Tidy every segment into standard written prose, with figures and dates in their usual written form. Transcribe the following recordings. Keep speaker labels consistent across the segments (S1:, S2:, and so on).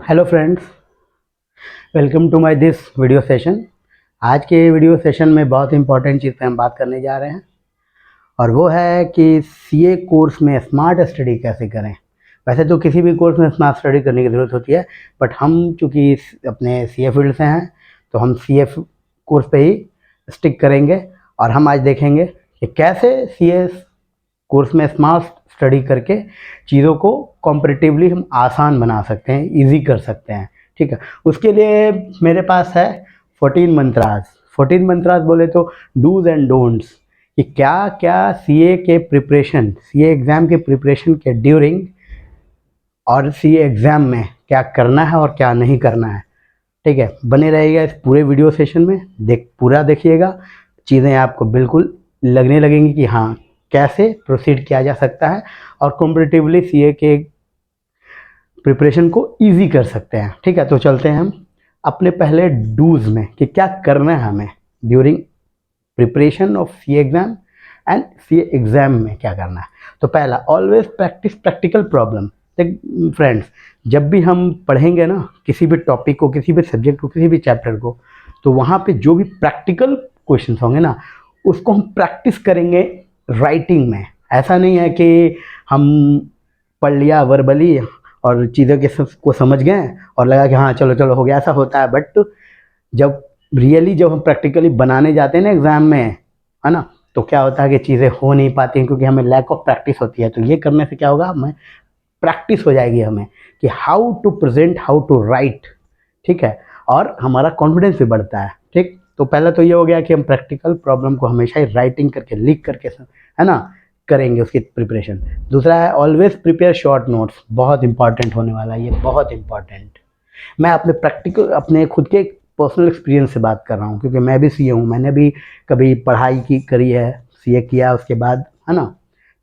S1: Hello friends, welcome to my this video session. आज के video session में बहुत इंपॉर्टेंट चीज़ पे हम बात करने जा रहे हैं और वो है कि सीए कोर्स में स्मार्ट स्टडी कैसे करें। वैसे तो किसी भी कोर्स में स्मार्ट स्टडी करने की ज़रूरत होती है, बट हम चूँकि अपने सीए फील्ड से हैं तो हम सीए कोर्स पे ही स्टिक करेंगे और हम आज देखेंगे कि कैसे सीए कोर्स में स्मार्ट स्टडी करके चीज़ों को कॉम्परेटिवली हम आसान बना सकते हैं, इजी कर सकते हैं। ठीक है, उसके लिए मेरे पास है 14 मंत्रास। 14 मंत्रास बोले तो डूज एंड डोंट्स, कि क्या क्या सीए के प्रिपरेशन, सीए एग्ज़ाम के प्रिपरेशन के ड्यूरिंग और सीए एग्ज़ाम में क्या करना है और क्या नहीं करना है। ठीक है, बने रहेगा इस पूरे वीडियो सेशन में, पूरा देखिएगा। चीज़ें आपको बिल्कुल लगने लगेंगी कि हाँ कैसे प्रोसीड किया जा सकता है और कॉम्पिटिटिवली सीए के प्रिपरेशन को इजी कर सकते हैं। ठीक है, तो चलते हैं हम अपने पहले डूज में कि क्या करना है हमें during preparation of CA exam and CA exam में क्या करना है। तो पहला, ऑलवेज प्रैक्टिस प्रैक्टिकल प्रॉब्लम। देख फ्रेंड्स, जब भी हम पढ़ेंगे ना किसी भी टॉपिक को, किसी भी सब्जेक्ट को, किसी भी चैप्टर को, तो वहाँ पे जो भी प्रैक्टिकल क्वेश्चंस होंगे ना उसको हम प्रैक्टिस करेंगे राइटिंग में। ऐसा नहीं है कि हम पढ़ लिया वर्बली और चीज़ों के को समझ गए और लगा कि हाँ चलो चलो हो गया, ऐसा होता है। बट जब जब हम प्रैक्टिकली बनाने जाते हैं ना एग्ज़ाम में, है ना, तो क्या होता है कि चीज़ें हो नहीं पाती हैं क्योंकि हमें लैक ऑफ प्रैक्टिस होती है। तो ये करने से क्या होगा, हमें प्रैक्टिस हो जाएगी हमें कि how to present, how to write. ठीक है, और हमारा कॉन्फिडेंस भी बढ़ता है। ठीक, तो पहला तो ये हो गया कि हम प्रैक्टिकल प्रॉब्लम को हमेशा ही राइटिंग करके, लिख करके, है ना, करेंगे उसकी प्रिपरेशन। दूसरा है ऑलवेज प्रिपेयर शॉर्ट नोट्स। बहुत इंपॉर्टेंट होने वाला है ये, बहुत इंपॉर्टेंट। मैं अपने प्रैक्टिकल, अपने खुद के पर्सनल एक्सपीरियंस से बात कर रहा हूँ क्योंकि मैं भी सीए हूँ। मैंने भी कभी पढ़ाई करी है, सीए किया, उसके बाद है ना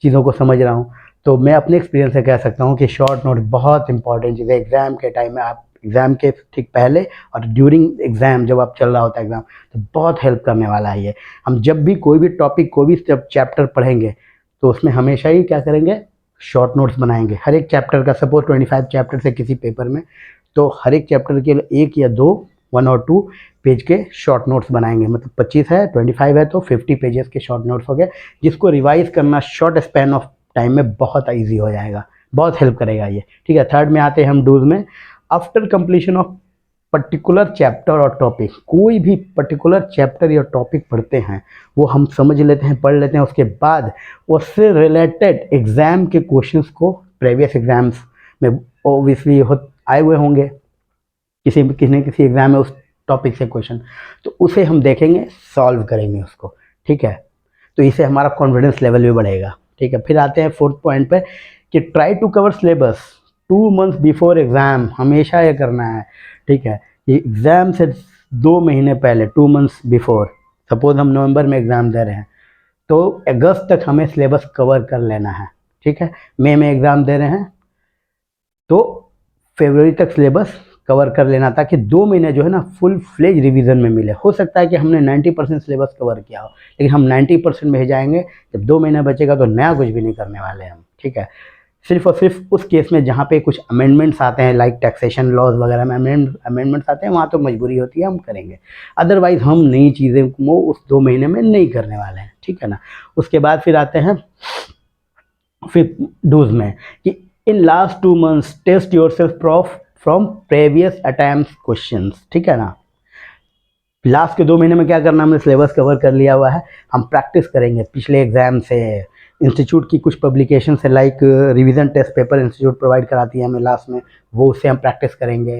S1: चीज़ों को समझ रहा हूँ। तो मैं अपने एक्सपीरियंस से कह सकता हूँ कि शॉर्ट नोट बहुत इंपॉर्टेंट चीज़ है। एग्ज़ाम के टाइम में, आप एग्ज़ाम के ठीक पहले और ड्यूरिंग एग्ज़ाम जब आप चल रहा होता है एग्ज़ाम, तो बहुत हेल्प करने वाला है ये। हम जब भी कोई भी टॉपिक, कोई भी जब चैप्टर पढ़ेंगे तो उसमें हमेशा ही क्या करेंगे, शॉर्ट नोट्स बनाएंगे। हर एक चैप्टर का, सपोज 25 चैप्टर से किसी पेपर में, तो हर एक चैप्टर के लिए 1 या 2, 1 और 2 पेज के शॉर्ट नोट्स बनाएंगे। मतलब 25 है, 25 है तो 50 पेजेस के शॉर्ट नोट्स हो गए, जिसको रिवाइज करना शॉर्ट स्पैन ऑफ टाइम में बहुत ईजी हो जाएगा, बहुत हेल्प करेगा ये। ठीक है, थर्ड में आते हैं हम डूज में। After completion of particular chapter और टॉपिक, कोई भी पर्टिकुलर चैप्टर या टॉपिक पढ़ते हैं, वो हम समझ लेते हैं, पढ़ लेते हैं, उसके बाद उससे रिलेटेड एग्ज़ाम के क्वेश्चंस को, प्रीवियस एग्ज़ाम्स में ओबियसली आए हुए होंगे किसी न किसी एग्ज़ाम में उस टॉपिक से क्वेश्चन, तो उसे हम देखेंगे, सॉल्व करेंगे उसको। ठीक है, तो इससे हमारा कॉन्फिडेंस लेवल भी बढ़ेगा। ठीक है, फिर आते हैं फोर्थ पॉइंट पे कि try to cover syllabus 2 months before exam. हमेशा ये करना है। ठीक है, ये एग्ज़ाम से 2 महीने पहले, 2 मंथ्स बिफोर, सपोज हम नवंबर में एग्ज़ाम दे रहे हैं तो अगस्त तक हमें सिलेबस कवर कर लेना है। ठीक है, मई में एग्ज़ाम दे रहे हैं तो फरवरी तक सिलेबस कवर कर लेना, ताकि 2 महीने जो है ना फुल फ्लेज रिवीजन में मिले। हो सकता है कि हमने 90% सिलेबस कवर किया हो, लेकिन हम 90% में ही जाएंगे। जब 2 महीने बचेगा तो नया कुछ भी नहीं करने वाले हम। ठीक है, सिर्फ और सिर्फ उस केस में जहाँ पे कुछ अमेंडमेंट्स आते हैं, लाइक टैक्सेशन लॉज वगैरह में अमेंडमेंट्स आते हैं, वहाँ तो मजबूरी होती है, हम करेंगे। अदरवाइज हम नई चीज़ें को उस 2 महीने में नहीं करने वाले हैं। ठीक है ना, उसके बाद फिर आते हैं फिफ्थ डूज में कि in last 2 months test yourself from previous attempt questions. ठीक है ना, लास्ट के 2 महीने में क्या करना, हमने सिलेबस कवर कर लिया हुआ है, हम प्रैक्टिस करेंगे पिछले एग्जाम से, इंस्टीट्यूट की कुछ पब्लिकेशन से, like revision test paper institute provide कराती है हमें लास्ट में, वो उससे हम प्रैक्टिस करेंगे।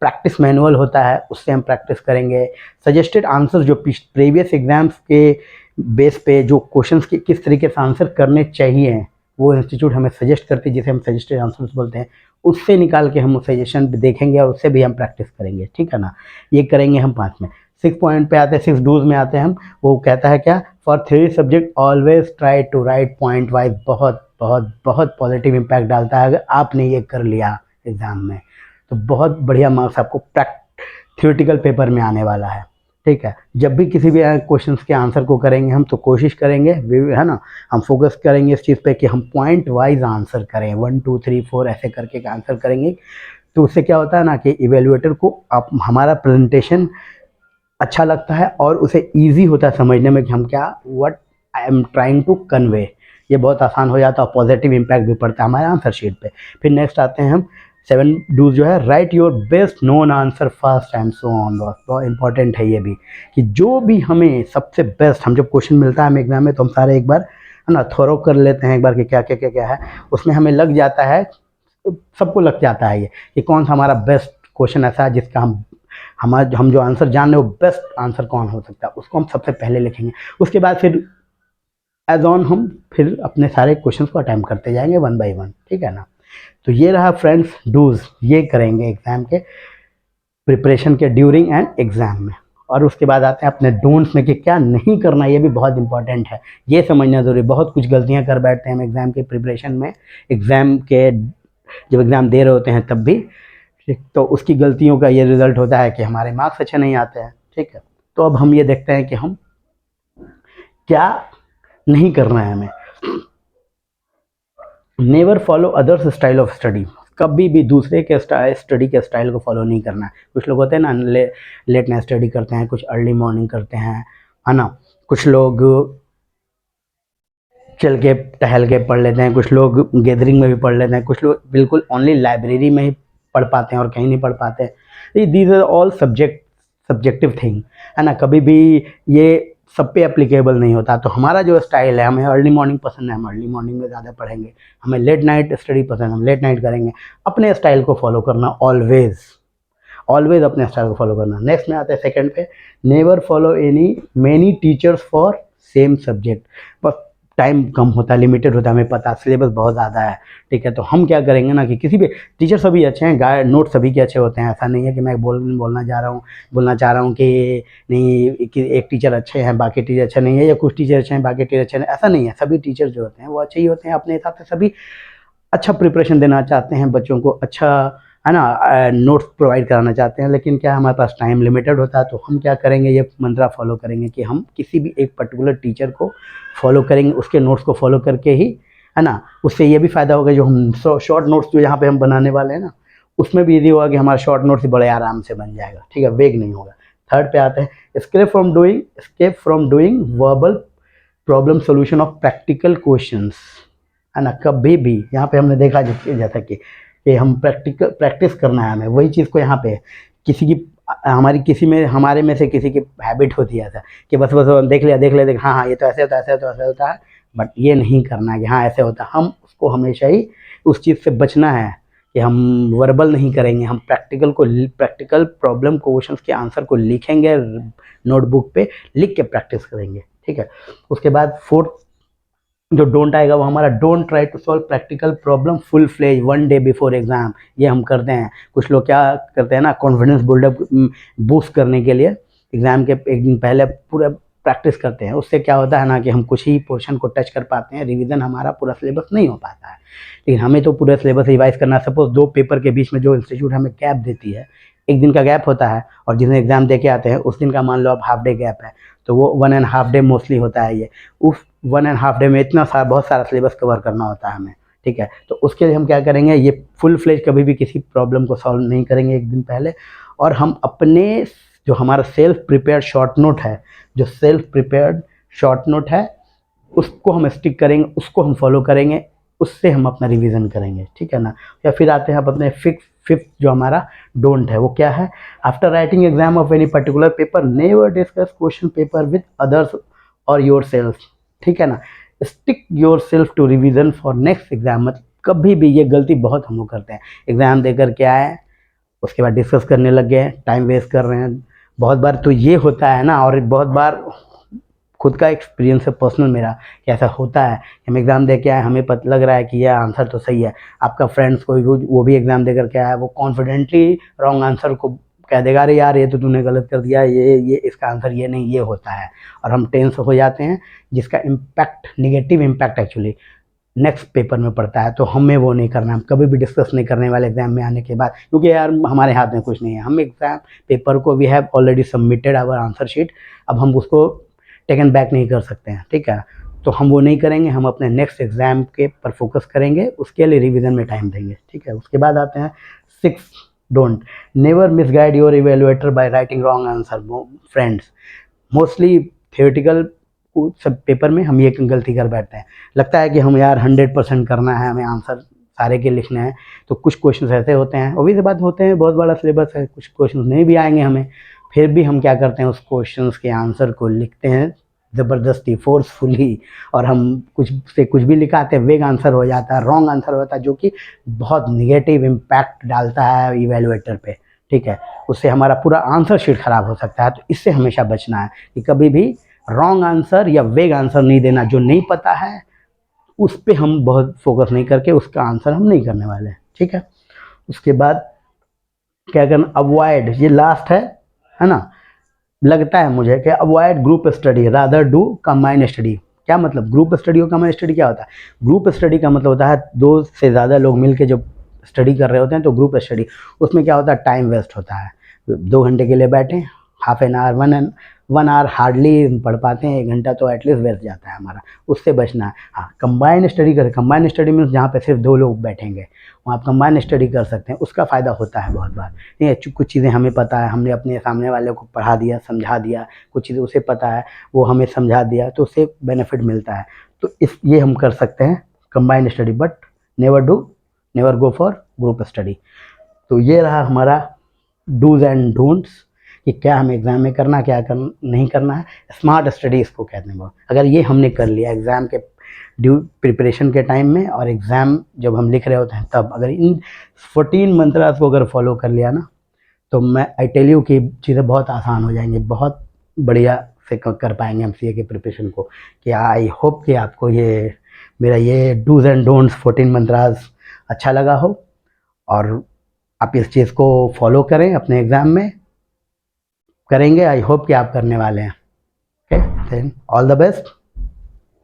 S1: प्रैक्टिस मैनुअल होता है, उससे हम प्रैक्टिस करेंगे। सजेस्टेड आंसर, जो प्रीवियस एग्जाम्स के बेस पे जो क्वेश्चंस के किस तरीके से आंसर करने चाहिए, वो इंस्टीट्यूट हमें सजेस्ट करती है, जिसे हम सजेस्टेड आंसर्स बोलते हैं, उससे निकाल के हम सजेशन देखेंगे और उससे भी हम प्रैक्टिस करेंगे। ठीक है ना, ये करेंगे हम 5 में। 6 पॉइंट पे आते हैं, 6 डूज में आते हैं हम। वो कहता है क्या, for 3 subject always try to write point wise. बहुत बहुत बहुत पॉजिटिव इम्पैक्ट डालता है अगर आपने ये कर लिया एग्ज़ाम में, तो बहुत बढ़िया मार्क्स आपको थ्योरेटिकल पेपर में आने वाला है। ठीक है, जब भी किसी भी क्वेश्चंस के आंसर को करेंगे हम, तो कोशिश करेंगे, है ना, हम फोकस करेंगे इस चीज़ पे कि हम पॉइंट वाइज आंसर करें, 1 2 3 4 ऐसे करके आंसर करेंगे, तो उससे क्या होता है ना कि इवेल्युएटर को आप हमारा प्रेजेंटेशन अच्छा लगता है और उसे ईजी होता है समझने में कि हम क्या what I am trying to convey, ये बहुत आसान हो जाता है और पॉजिटिव इम्पैक्ट भी पड़ता है हमारे आंसर शीट पे। फिर नेक्स्ट आते हैं हम 7 डूज जो है, right your best known answer first and so on. बहुत इंपॉर्टेंट है ये भी कि जो भी हमें सबसे बेस्ट, हम जब क्वेश्चन मिलता है हमें एग्जाम में तो हम सारे एक बार है ना थोरो कर लेते हैं एक बार कि क्या क्या क्या क्या है, उसमें हमें लग जाता है, सबको लग जाता है ये कि कौन सा हमारा बेस्ट क्वेश्चन ऐसा है जिसका हम जो आंसर जान रहे हो बेस्ट आंसर कौन हो सकता है, उसको हम सबसे पहले लिखेंगे। उसके बाद फिर एज ऑन हम फिर अपने सारे क्वेश्चंस को अटेम्प्ट करते जाएंगे 1 बाय 1, ठीक है ना। तो ये रहा फ्रेंड्स डूज, ये करेंगे एग्जाम के प्रिपरेशन के ड्यूरिंग एंड एग्जाम में। और उसके बाद आते हैं अपने डोंट्स में कि क्या नहीं करना, ये भी बहुत इंपॉर्टेंट है, ये समझना जरूरी। बहुत कुछ गलतियां कर बैठते हैं हम एग्जाम के प्रिपरेशन में, एग्जाम के जब एग्जाम दे रहे होते हैं तब भी, ठीक, तो उसकी गलतियों का ये रिजल्ट होता है कि हमारे मार्क्स अच्छे नहीं आते हैं, ठीक है। तो अब हम ये देखते हैं कि हम क्या नहीं करना है हमें। Never follow others style of study, कभी भी दूसरे के स्टडी के स्टाइल को फॉलो नहीं करना है। कुछ लोग होते हैं ना लेट नाइट स्टडी करते हैं, कुछ अर्ली मॉर्निंग करते हैं, है ना, कुछ लोग चल के टहल के पढ़ लेते हैं, कुछ लोग गैदरिंग में भी पढ़ लेते हैं, कुछ लोग बिल्कुल ओनली लाइब्रेरी में ही पढ़ पाते हैं और कहीं नहीं पढ़ पाते। These are all subjective thing, है ना, कभी भी ये सब पे एप्लीकेबल नहीं होता। तो हमारा जो स्टाइल है, हमें अर्ली मॉर्निंग पसंद है, हम अर्ली मॉर्निंग में ज़्यादा पढ़ेंगे, हमें लेट नाइट स्टडी पसंद है, हम लेट नाइट करेंगे। अपने स्टाइल को फॉलो करना, ऑलवेज ऑलवेज अपने स्टाइल को फॉलो करना। नेक्स्ट में आते हैं सेकंड पे, never follow any many teachers for same subject. बस टाइम कम होता है, लिमिटेड होता है, हमें पता सिलेबस बहुत ज़्यादा है, ठीक है। तो हम क्या करेंगे ना कि किसी भी टीचर सभी अच्छे हैं, गाइड नोट सभी के अच्छे होते हैं, ऐसा नहीं है कि मैं बोलना चाह रहा हूँ कि नहीं कि एक टीचर अच्छे हैं बाकी टीचर अच्छे नहीं है, या कुछ टीचर अच्छे हैं बाकी टीचर अच्छे नहीं, ऐसा नहीं है। सभी टीचर जो होते हैं वो अच्छे ही होते हैं अपने हिसाब से, सभी अच्छा प्रिपरेशन देना चाहते हैं बच्चों को, अच्छा है ना, नोट्स प्रोवाइड कराना चाहते हैं। लेकिन क्या हमारे पास टाइम लिमिटेड होता है, तो हम क्या करेंगे, ये मंत्रा फॉलो करेंगे कि हम किसी भी एक पर्टिकुलर टीचर को फॉलो करेंगे, उसके नोट्स को फॉलो करके ही, है ना। उससे ये भी फ़ायदा होगा, जो हम शॉर्ट नोट्स जो यहाँ पे हम बनाने वाले हैं ना, उसमें भी ये होगा कि हमारा शॉर्ट नोट्स बड़े आराम से बन जाएगा, ठीक है, वेग नहीं होगा। थर्ड पे आते हैं, escape from doing verbal problem solution of practical questions, है ना। कभी भी यहाँ पे हमने देखा जैसा कि हम प्रैक्टिस करना है हमें, वही चीज़ को यहाँ पे किसी की हमारे में से किसी की हैबिट होती है ऐसा कि बस देख लिया हाँ हाँ ये तो ऐसे होता है, ऐसे होता है, बट ये नहीं करना है कि हाँ ऐसे होता है। हम उसको हमेशा ही उस चीज़ से बचना है कि हम वर्बल नहीं करेंगे, हम प्रैक्टिकल प्रॉब्लम क्वेश्चंस के आंसर को लिखेंगे, नोटबुक पे लिख के प्रैक्टिस करेंगे, ठीक है। उसके बाद फोर्थ जो डोंट आएगा वो हमारा, don't try to solve practical problem full fledge 1 day before exam. ये हम करते हैं, कुछ लोग क्या करते हैं ना, कॉन्फिडेंस बिल्डअप बूस्ट करने के लिए एग्जाम के एक दिन पहले पूरा प्रैक्टिस करते हैं। उससे क्या होता है ना कि हम कुछ ही पोर्शन को टच कर पाते हैं, रिवीजन हमारा पूरा सिलेबस नहीं हो पाता है। लेकिन हमें तो पूरा सिलेबस रिवाइज करना। सपोज 2 पेपर के बीच में जो इंस्टीट्यूट हमें गैप देती है, एक दिन का गैप होता है, और जिस दिन एग्जाम दे के आते हैं उस दिन का मान लो अब हाफ डे गैप है, तो वो 1.5 डे मोस्टली होता है। ये उस 1.5 डे में बहुत सारा सिलेबस कवर करना होता है हमें, ठीक है। तो उसके लिए हम क्या करेंगे, ये फुल फ्लेज कभी भी किसी प्रॉब्लम को सॉल्व नहीं करेंगे एक दिन पहले, और हम अपने जो हमारा सेल्फ प्रिपेयर्ड शॉर्ट नोट है उसको हम स्टिक करेंगे, उसको हम फॉलो करेंगे, उससे हम अपना रिवीजन करेंगे, ठीक है ना। या फिर आते हैं आप अपने फिफ्थ जो हमारा डोंट है वो क्या है, after writing exam of any particular paper never discuss question paper with others और योर सेल्फ, ठीक है ना। Stick yourself to revision for next exam. मतलब कभी भी, ये गलती बहुत हम लोग करते हैं, एग्जाम देकर के आए उसके बाद डिस्कस करने लग गए, टाइम वेस्ट कर रहे हैं। बहुत बार तो ये होता है ना, और बहुत बार खुद का एक्सपीरियंस है पर्सनल मेरा कि ऐसा होता है कि हम एग्ज़ाम दे के आए, हमें पता लग रहा है कि यह आंसर तो सही है, आपका फ्रेंड्स कोई वो भी एग्ज़ाम दे करके आया, वो कॉन्फिडेंटली रॉन्ग आंसर को कह देगा, अरे यार ये तो तूने गलत कर दिया, ये इसका आंसर ये नहीं, ये होता है, और हम टेंस हो जाते हैं, जिसका impact, negative impact actually next paper में पड़ता है। तो हमें वो नहीं करना, हम कभी भी डिस्कस नहीं करने वाले एग्जाम में आने के बाद, क्योंकि यार हमारे हाथ में कुछ नहीं है। हम एग्जाम पेपर को we have already submitted our answer sheet, अब हम उसको टेकन बैक नहीं कर सकते हैं, ठीक है। तो हम वो नहीं करेंगे, हम अपने नेक्स्ट एग्जाम के पर फोकस करेंगे, उसके लिए रिवीजन में टाइम देंगे, ठीक है। उसके बाद आते हैं 6 don't never misguide your evaluator by writing wrong answer. Friends, mostly theoretical सब पेपर में हम ये गलती कर बैठते हैं, लगता है कि हम यार 100% करना है, हमें आंसर सारे के लिखने हैं, तो कुछ क्वेश्चन ऐसे होते हैं, ऑब्वियस बात होते हैं, बहुत बड़ा सिलेबस है, कुछ क्वेश्चन नहीं भी आएंगे हमें, फिर भी हम क्या करते हैं, उस क्वेश्चन के आंसर को लिखते हैं ज़बरदस्ती, फोर्सफुली, और हम कुछ से कुछ भी लिखाते हैं, वेग आंसर हो जाता है, रॉन्ग आंसर होता है, जो कि बहुत निगेटिव इम्पैक्ट डालता है इवेलुएटर पे, ठीक है, उससे हमारा पूरा आंसर शीट खराब हो सकता है। तो इससे हमेशा बचना है कि कभी भी रॉन्ग आंसर या वेग आंसर नहीं देना, जो नहीं पता है उस पर हम बहुत फोकस नहीं करके उसका आंसर हम नहीं करने वाले हैं, ठीक है। उसके बाद क्या करना, अवॉइड, ये लास्ट है ना, लगता है मुझे कि avoid group study, rather do combined study. क्या मतलब ग्रुप स्टडी और कंबाइंड स्टडी क्या होता है? ग्रुप स्टडी का मतलब होता है 2 से ज़्यादा लोग मिलकर जब स्टडी कर रहे होते हैं तो ग्रुप स्टडी, उसमें क्या होता है, टाइम वेस्ट होता है। 2 घंटे के लिए बैठे, half an hour, 1 hour hardly पढ़ पाते हैं, 1 घंटा तो एटलीस्ट वेस्ट जाता है हमारा, उससे बचना है। हाँ, कंबाइंड स्टडी करें, कंबाइंड स्टडी मीन्स जहाँ पे सिर्फ 2 लोग बैठेंगे, वहाँ आप कंबाइंड स्टडी कर सकते हैं, उसका फ़ायदा होता है बहुत बार। नहीं है, कुछ चीज़ें हमें पता है, हमने अपने सामने वाले को पढ़ा दिया, समझा दिया, कुछ चीज़ें उसे पता है, वो हमें समझा दिया, तो उससे बेनिफिट मिलता है। तो ये हम कर सकते हैं combined study, but never go for group study. तो ये रहा हमारा डूज एंड डोंट्स कि क्या हमें एग्ज़ाम में करना, नहीं करना है। स्मार्ट स्टडी इसको कहते हैं। अगर ये हमने कर लिया एग्ज़ाम के ड्यू प्रिपरेशन के टाइम में और एग्ज़ाम जब हम लिख रहे होते हैं तब, अगर इन 14 मंत्रास को अगर फॉलो कर लिया ना, तो मैं आई टेल यू कि चीज़ें बहुत आसान हो जाएंगी, बहुत बढ़िया से कर पाएंगे हम सीए के प्रिपरेशन को। कि आई होप कि आपको ये मेरा ये डूज एंड डोंट्स 14 मंत्रास अच्छा लगा हो, और आप इस चीज़ को फॉलो करें अपने एग्ज़ाम में, करेंगे, आई होप कि आप करने वाले हैं। Okay, then all the best.